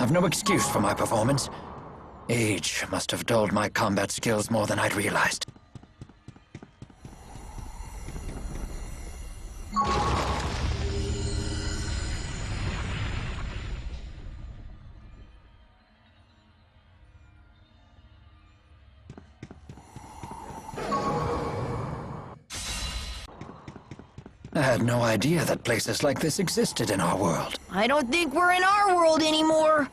I've no excuse for my performance. Age must have dulled my combat skills more than I'd realized. I had no idea that places like this existed in our world. I don't think we're in our world anymore.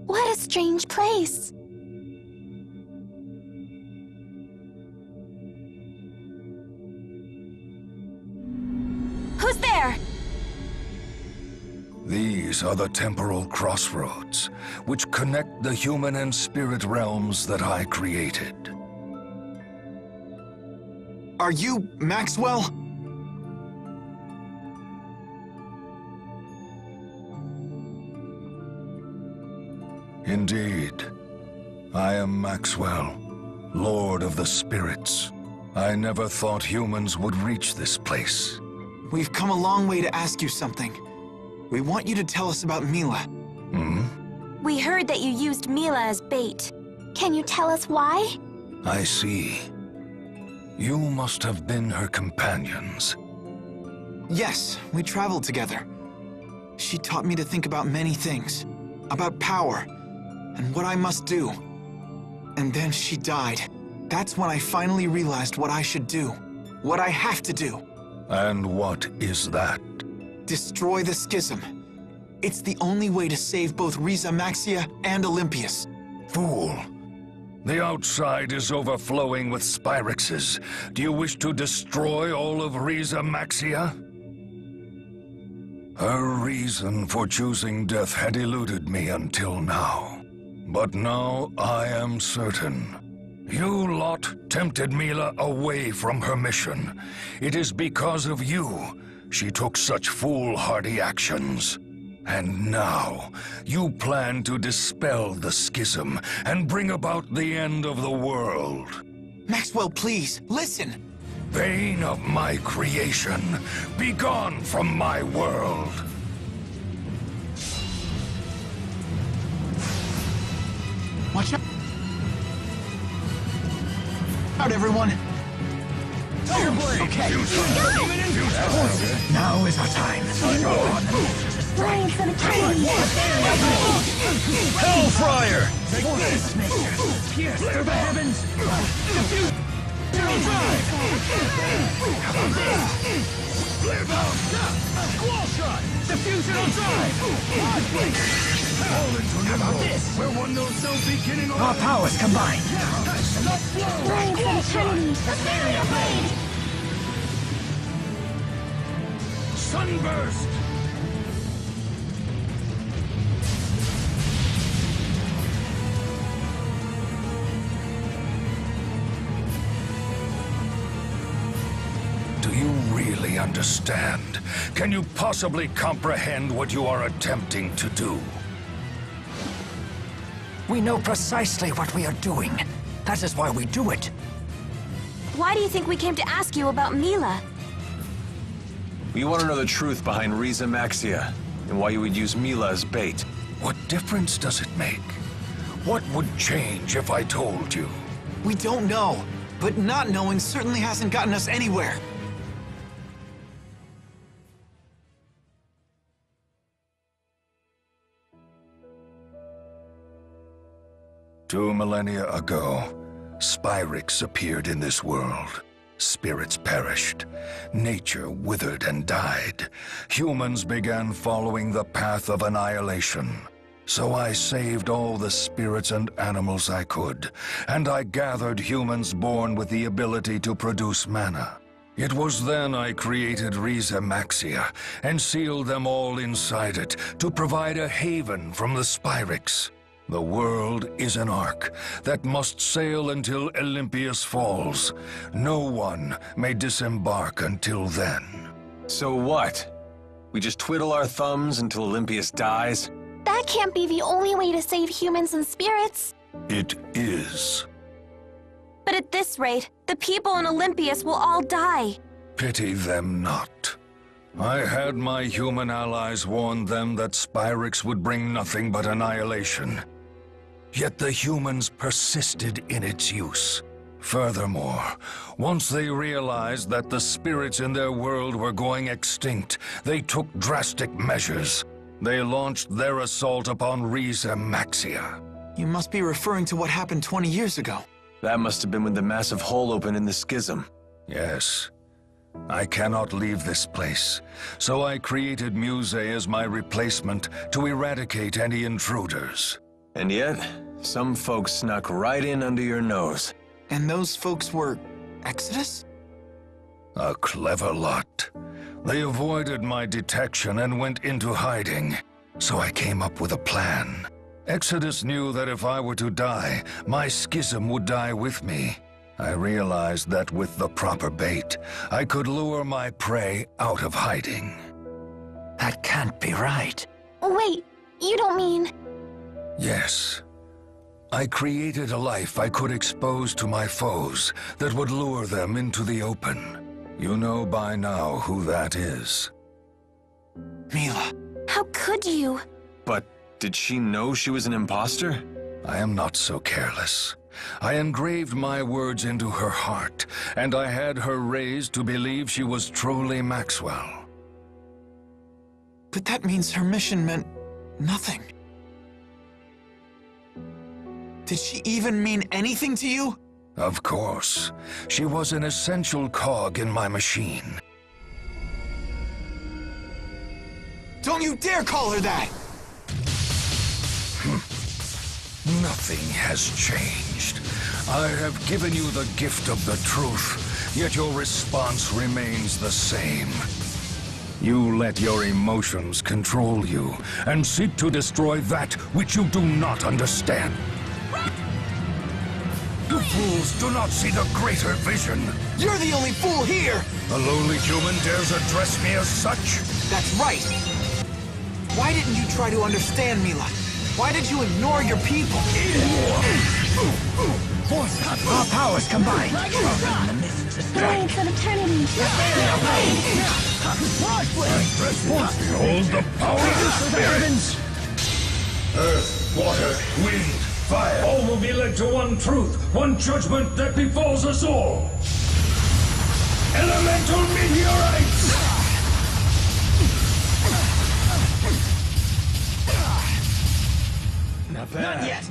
What a strange place. Who's there? These are the temporal crossroads, which connect the human and spirit realms that I created. Are you Maxwell? Indeed. I am Maxwell, Lord of the Spirits. I never thought humans would reach this place. We've come a long way to ask you something. We want you to tell us about Mila. We heard that you used Mila as bait. Can you tell us why? I see. You must have been her companions. Yes, we traveled together. She taught me to think about many things. About power, and what I must do. And then she died. That's when I finally realized what I should do. What I have to do. And what is that? Destroy the schism. It's the only way to save both Riza Maxia and Olympius. Fool! The outside is overflowing with Spyrexes. Do you wish to destroy all of Riza Maxia? Her reason for choosing death had eluded me until now. But now I am certain. You lot tempted Mila away from her mission. It is because of you she took such foolhardy actions. And now, you plan to dispel the schism and bring about the end of the world. Maxwell, please, listen! Bane of my creation, be gone from my world! Watch out, everyone! Okay. Now is our time. Ryan from eternity. Hellfire! Pierce through the heavens! Wall shot! Diffusion on drive! How about this? We're one no so beginning our powers combined! Ryan from eternity. Sunburst! Do you really understand? Can you possibly comprehend what you are attempting to do? We know precisely what we are doing. That is why we do it. Why do you think we came to ask you about Mila? We want to know the truth behind Riza Maxia, and why you would use Mila as bait. What difference does it make? What would change if I told you? We don't know, but not knowing certainly hasn't gotten us anywhere. Two millennia ago, Spyrix appeared in this world. Spirits perished. Nature withered and died. Humans began following the path of annihilation. So I saved all the spirits and animals I could, and I gathered humans born with the ability to produce mana. It was then I created Riza Maxia and sealed them all inside it to provide a haven from the Spyrix. The world is an ark that must sail until Olympius falls. No one may disembark until then. So what? We just twiddle our thumbs until Olympius dies? That can't be the only way to save humans and spirits. It is. But at this rate, the people in Olympius will all die. Pity them not. I had my human allies warn them that Spyrix would bring nothing but annihilation. Yet the humans persisted in its use. Furthermore, once they realized that the spirits in their world were going extinct, they took drastic measures. They launched their assault upon Riza Maxia. You must be referring to what happened 20 years ago. That must have been when the massive hole opened in the schism. Yes. I cannot leave this place, so I created Muse as my replacement to eradicate any intruders. And yet, some folks snuck right in under your nose. And those folks were Exodus? A clever lot. They avoided my detection and went into hiding, so I came up with a plan. Exodus knew that if I were to die, my schism would die with me. I realized that with the proper bait, I could lure my prey out of hiding. That can't be right. Wait, you don't mean... Yes. I created a life I could expose to my foes that would lure them into the open. You know by now who that is. Mila. How could you? But did she know she was an imposter? I am not so careless. I engraved my words into her heart, and I had her raised to believe she was truly Maxwell. But that means her mission meant nothing. Did she even mean anything to you? Of course. She was an essential cog in my machine. Don't you dare call her that! Nothing has changed. I have given you the gift of the truth, yet your response remains the same. You let your emotions control you, and seek to destroy that which you do not understand. You fools do not see the greater vision. You're the only fool here! A lowly human dares address me as such? That's right! Why didn't you try to understand, Mila? Why did you ignore your people? Our powers combined. The mists to strike. Giants of eternity. Behold the power of the spirits! Earth, water, wind, fire. All will be led to one truth, one judgment that befalls us all. Elemental meteorites! Not yet!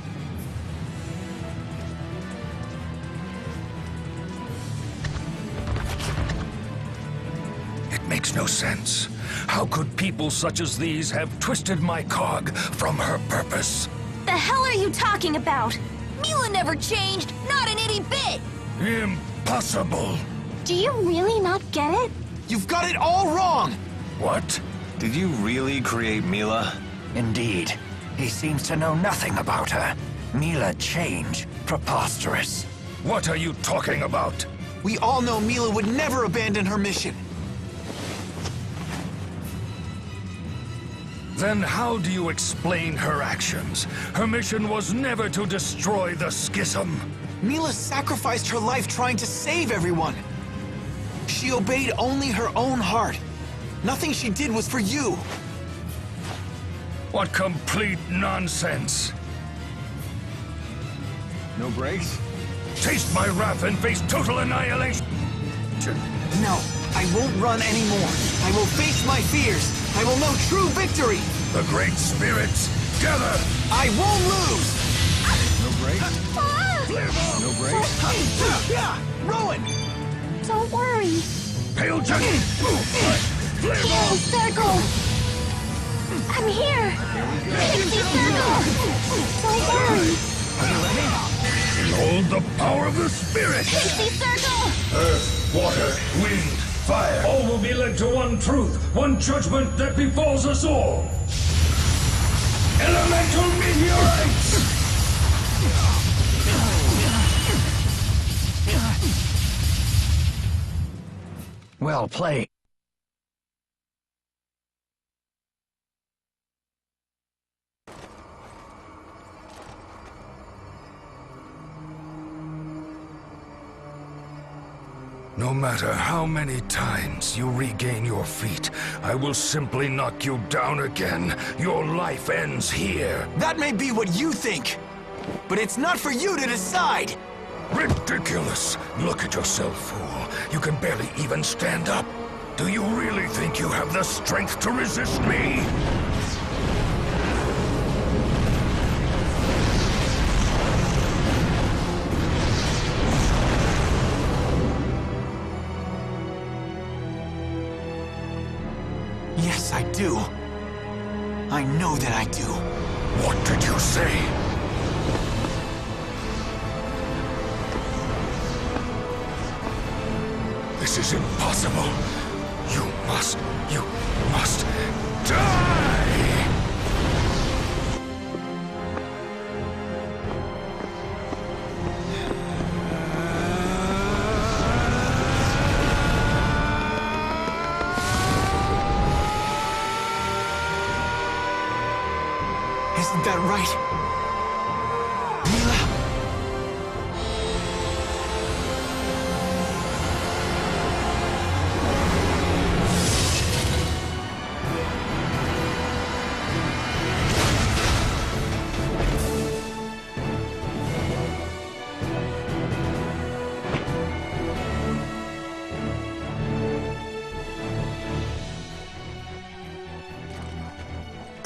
It makes no sense. How could people such as these have twisted my cog from her purpose? The hell are you talking about? Mila never changed, not an itty bit! Impossible! Do you really not get it? You've got it all wrong! What? Did you really create Mila? Indeed. He seems to know nothing about her. Mila change. Preposterous. What are you talking about? We all know Mila would never abandon her mission. Then how do you explain her actions? Her mission was never to destroy the schism. Mila sacrificed her life trying to save everyone. She obeyed only her own heart. Nothing she did was for you. What complete nonsense! No brakes? Taste my wrath and face total annihilation! No, I won't run anymore. I will face my fears. I will know true victory. The great spirits, gather! I won't lose. No brakes? No brakes? Rowan! Don't worry. Pale Judge! Pixie Circle! I'm here! Pixie Circle! Don't worry! Behold the power of the spirit! Pixie Circle! Earth, water, wind, fire. All will be led to one truth, one judgment that befalls us all. Elemental meteorites! Well played. No matter how many times you regain your feet, I will simply knock you down again. Your life ends here. That may be what you think, but it's not for you to decide. Ridiculous! Look at yourself, fool. You can barely even stand up. Do you really think you have the strength to resist me? Yes, I do. I know that I do. What did you say? This is impossible. You must die! Isn't that right? Mila?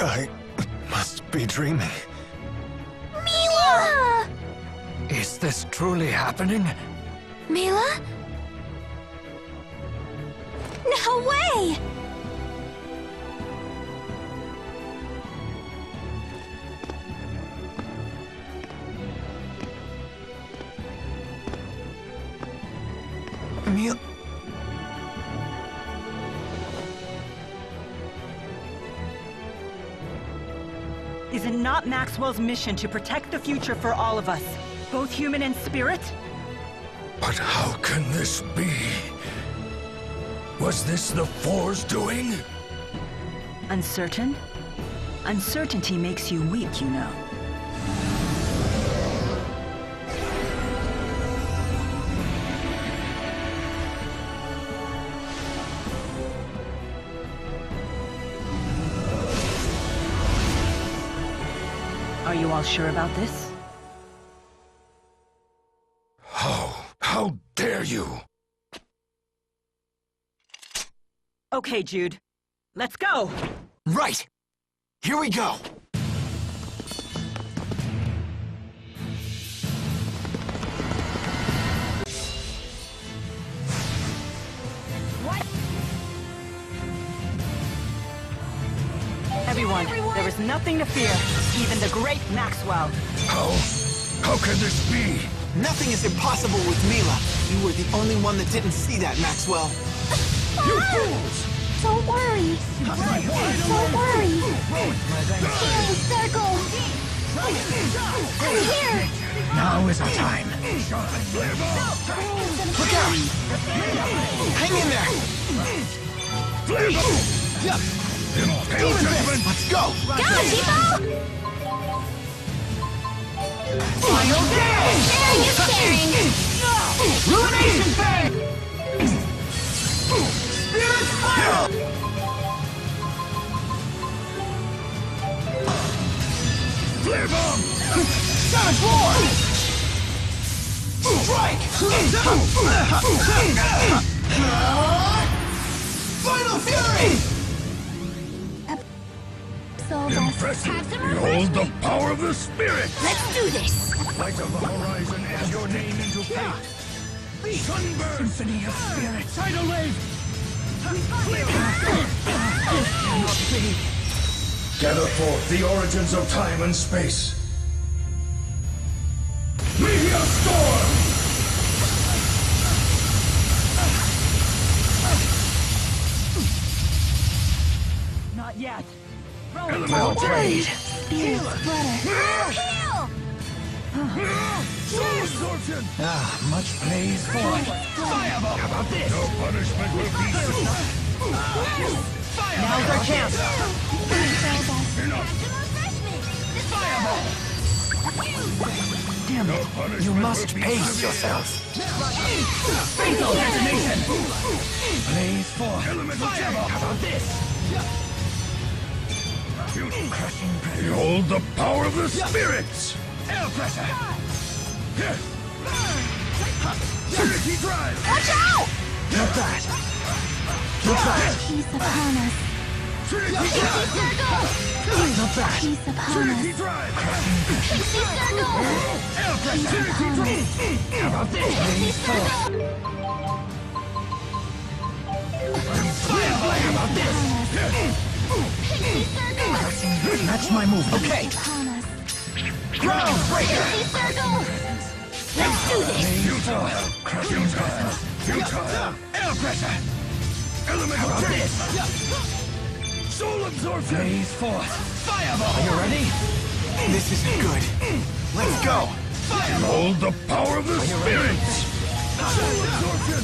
I must be dreaming. Mila! Is this truly happening? Mila? No way! Mila? Is it not Maxwell's mission to protect the future for all of us, both human and spirit? But how can this be? Was this the Four's doing? Uncertain? Uncertainty makes you weak, you know. Are you all sure about this? How dare you? Okay, Jude. Let's go! Right! Here we go! Everyone, there is nothing to fear, even the great Maxwell. How can this be? Nothing is impossible with Mila. You were the only one that didn't see that, Maxwell. You fools! Don't worry. Don't worry. Pixie Circle! I'm here! Now is our time. Look out! Hang in there! Impale Judgment! Let's go! Go, people! Final day! Sharing is caring! Ruination Fang! Spirit Fire! much more! Strike! Final Fury! Impressive! Behold the power of the spirit! Let's do this! Light of the horizon, etch your name into fate! Sunburn! Symphony of spirits! Tidal wave! Gather forth the origins of time and space. Meteor storm! Not yet. Well played. Spirit flutter. Heal! Soul absorption! Ah, much blaze forth. Fireball! How about this? No punishment will be suitable. Now's our chance. Fireball! Damn No it. punishment You must will be pace severe. yourself. Fatal detonation! Blaze forth. Elemental fireball! How about this? Crushing pressure. Behold the power of the spirits! Air pressure! Trinity drive! Watch out! Not bad. Not bad. Peace upon us. Trinity drive! Not bad. Peace upon Trinity us. drive! Pixie circle! Air pressure! Trinity drive! How about this? Pixie circle! Fireball! How about this? Pixie circle! Match my move. Okay. Upon us. Groundbreaker! Pixie circle! Let's do this! Futile! Futile! Futile! Air pressure! Elemental change! Soul absorption! Blaze forth. Fireball! Are you ready? This isn't good. Let's go! Behold the power of the spirits! Soul absorption!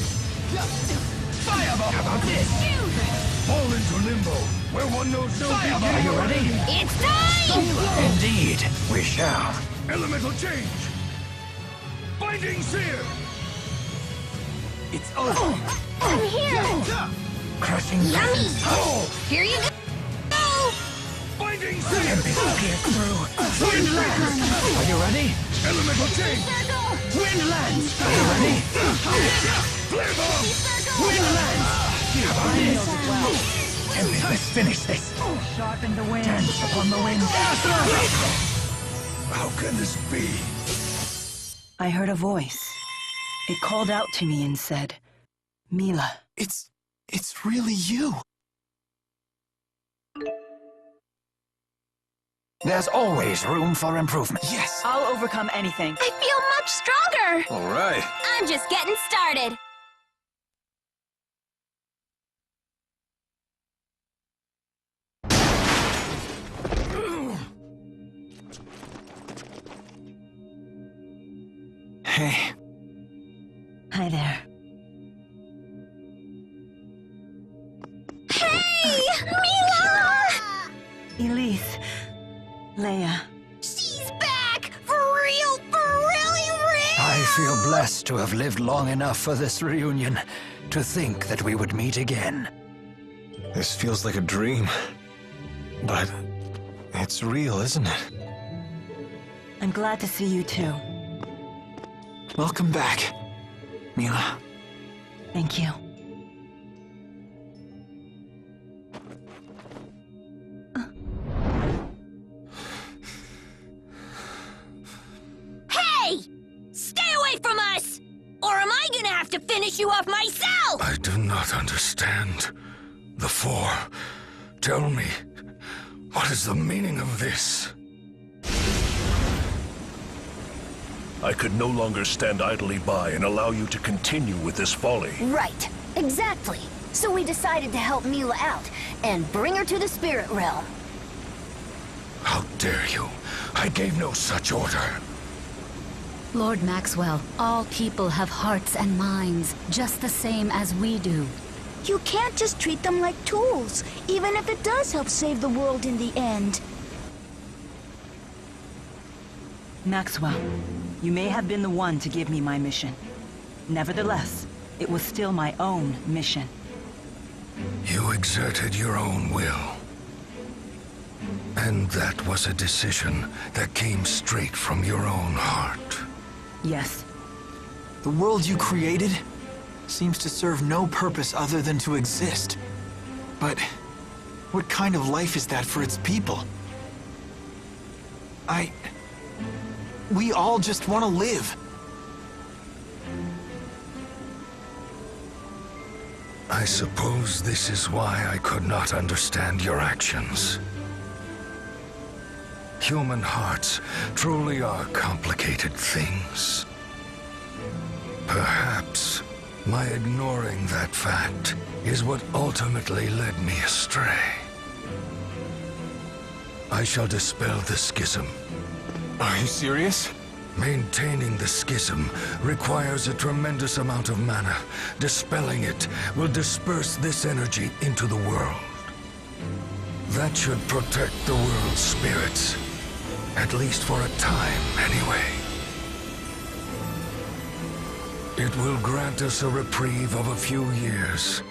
Fireball! How about this? Fall into limbo, where one knows no Are you beginning. ready? It's time! Indeed, we shall. Elemental change! Binding sear! It's over! I'm here! Crushing Yummy! Here you go! Binding sear! Pierce through. Wind lands! Are you ready? Elemental change! Circle! Wind lands! Are you ready? Flare bomb! Circle! Wind lands! Tempest, let's finish this. Sharpen the wind. Dance upon the wind. How can this be? I heard a voice. It called out to me and said, Mila. It's really you. There's always room for improvement. Yes. I'll overcome anything. I feel much stronger! All right. I'm just getting started! Hey, Hi there. Hey! Mila! Elise. Leia. She's back! For real, for really real! I feel blessed to have lived long enough for this reunion, to think that we would meet again. This feels like a dream. But it's real, isn't it? I'm glad to see you too. welcome back, Mila. Thank you. Hey! Stay away from us! Or am I gonna have to finish you off myself? I do not understand. The Four. Tell me, what is the meaning of this? I could no longer stand idly by and allow you to continue with this folly. Right. Exactly. So we decided to help Mila out and bring her to the spirit realm. How dare you? I gave no such order. Lord Maxwell, all people have hearts and minds, just the same as we do. You can't just treat them like tools, even if it does help save the world in the end. Maxwell, you may have been the one to give me my mission. Nevertheless, it was still my own mission. You exerted your own will. And that was a decision that came straight from your own heart. Yes. The world you created seems to serve no purpose other than to exist. But what kind of life is that for its people? We all just want to live. I suppose this is why I could not understand your actions. Human hearts truly are complicated things. Perhaps my ignoring that fact is what ultimately led me astray. I shall dispel the schism. Are you serious? Maintaining the schism requires a tremendous amount of mana. Dispelling it will disperse this energy into the world. That should protect the world's spirits. At least for a time, anyway. It will grant us a reprieve of a few years.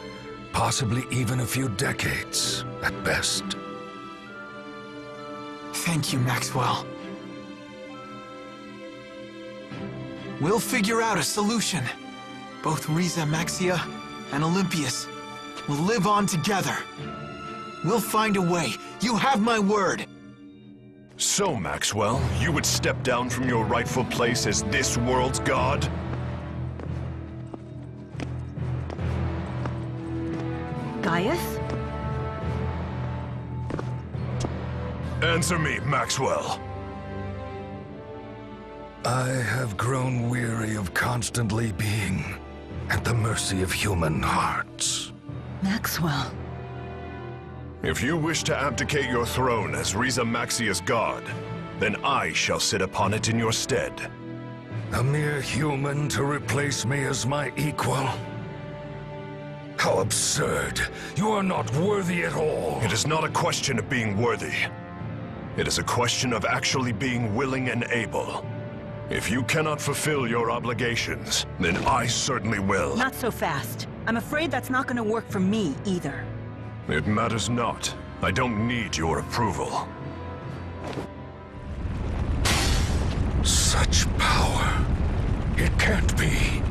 Possibly even a few decades, at best. Thank you, Maxwell. We'll figure out a solution. Both Riza Maxia and Olympius will live on together. We'll find a way. You have my word. So, Maxwell, you would step down from your rightful place as this world's god? Gaius? Answer me, Maxwell. I have grown weary of constantly being at the mercy of human hearts. Maxwell. If you wish to abdicate your throne as Riza Maxia's god, then I shall sit upon it in your stead. A mere human to replace me as my equal? How absurd! You are not worthy at all! It is not a question of being worthy. It is a question of actually being willing and able. If you cannot fulfill your obligations, then I certainly will. Not so fast. I'm afraid that's not gonna work for me, either. It matters not. I don't need your approval. Such power. It can't be.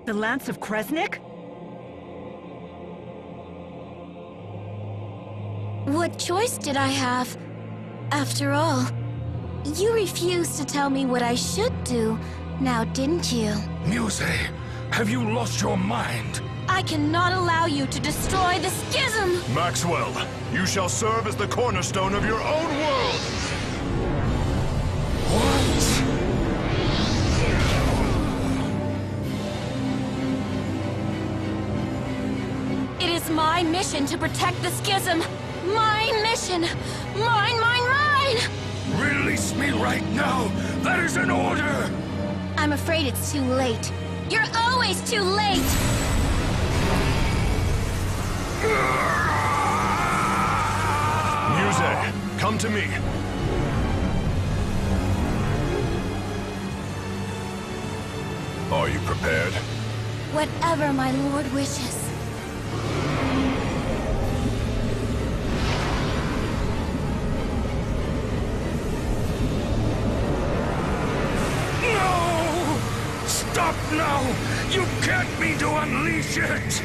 The Lance of Kresnik? What choice did I have? After all, you refused to tell me what I should do, now didn't you? Muse, have you lost your mind? I cannot allow you to destroy the schism! Maxwell, you shall serve as the cornerstone of your own world! What? It is my mission to protect the schism! My mission! Mine, mine, mine! Release me right now! That is an order! I'm afraid it's too late. You're always too late! Muse, come to me. Are you prepared? Whatever my lord wishes. No! Stop now! You can't mean to unleash it!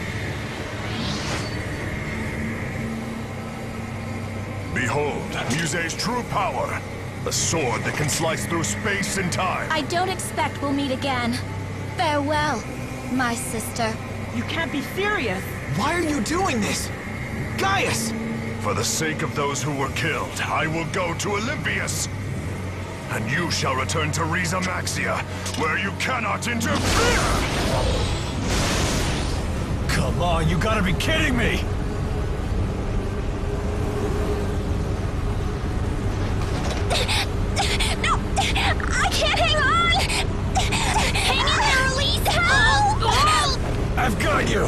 Behold, Muse's true power. A sword that can slice through space and time. I don't expect we'll meet again. Farewell, my sister. You can't be serious! Why are you doing this? Gaius! For the sake of those who were killed, I will go to Olympius. And you shall return to Riza Maxia, where you cannot interfere! Come on, you gotta be kidding me! No! I can't hang on! Hang in there, Elise! Help! Help! I've got you!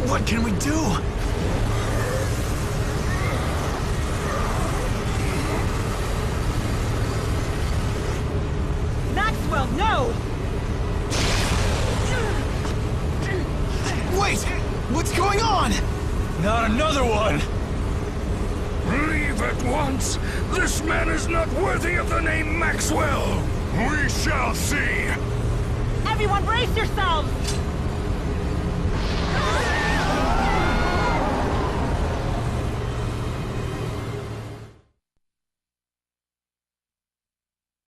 What can we do? Maxwell, no! Not another one! Leave at once! This man is not worthy of the name Maxwell! We shall see! Everyone brace yourselves!